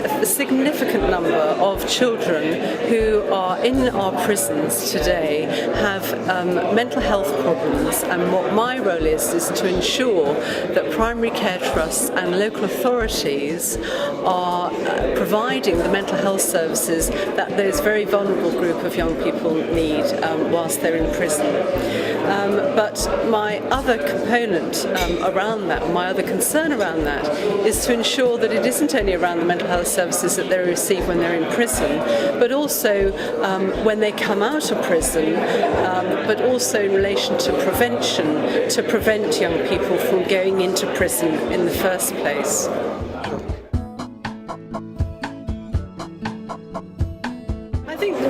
a significant number of children who are in our prisons today have mental health problems, and what my role is to ensure that primary care trusts and local authorities are providing the mental health services that those very vulnerable group of young people need whilst they're in prison. But my other component around that, my other concern around that, is to ensure that it isn't only around the mental health services that they receive when they're in prison, but also when they come out of prison, but also in relation to prevention, to prevent young people from going into prison in the first place.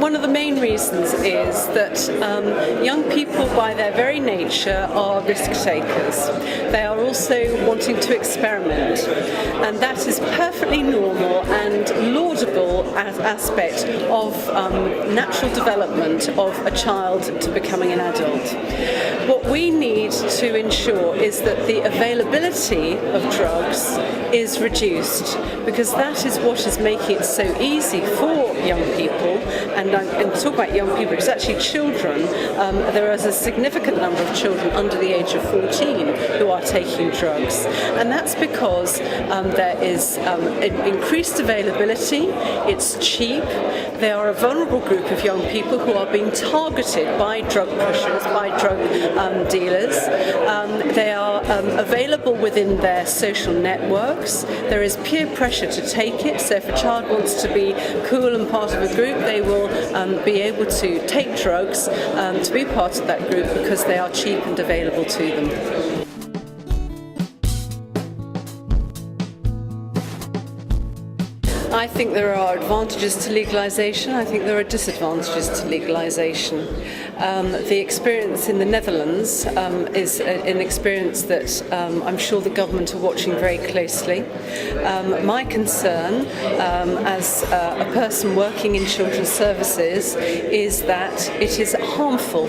One of the main reasons is that young people by their very nature are risk takers. They are also wanting to experiment, and that is perfectly normal and laudable as aspect of natural development of a child to becoming an adult. What we need to ensure is that the availability of drugs is reduced, because that is what is making it so easy for young people, and talk about young people, it's actually children. There is a significant number of children under the age of 14 who are taking drugs, and that's because there is increased availability, it's cheap, they are a vulnerable group of young people who are being targeted by drug pushers, by drug dealers. They are available within their social networks. There is peer pressure to take it, so if a child wants to be cool and part of a group, they will be able to take drugs to be part of that group because they are cheap and available to them. I think there are advantages to legalisation. I think there are disadvantages to legalisation. The experience in the Netherlands is an experience that I'm sure the government are watching very closely. My concern as a person working in children's services is that it is harmful.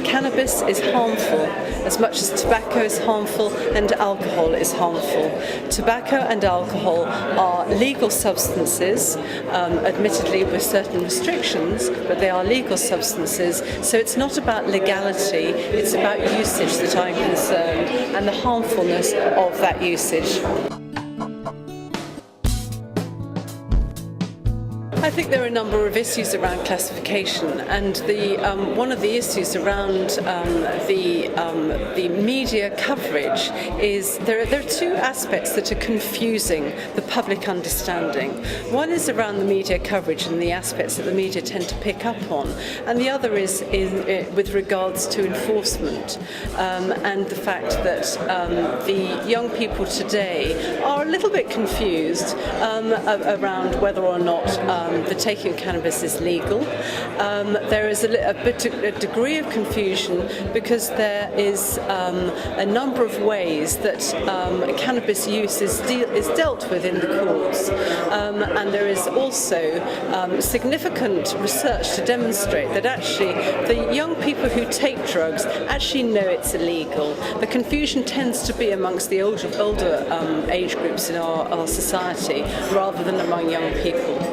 Cannabis is harmful as much as tobacco is harmful and alcohol is harmful. Tobacco and alcohol are legal substances, admittedly with certain restrictions, but they are legal substances, so it's not about legality, it's about usage that I'm concerned, and the harmfulness of that usage. I think there are a number of issues around classification, and one of the issues around the media coverage is there are two aspects that are confusing the public understanding. One is around the media coverage and the aspects that the media tend to pick up on, and the other is with regards to enforcement and the fact that the young people today are a little bit confused around whether or not the taking of cannabis is legal. There is a degree of confusion because there is a number of ways that cannabis use is dealt with in the courts, and there is also significant research to demonstrate that actually the young people who take drugs actually know it's illegal. The confusion tends to be amongst the older age groups in our society rather than among young people.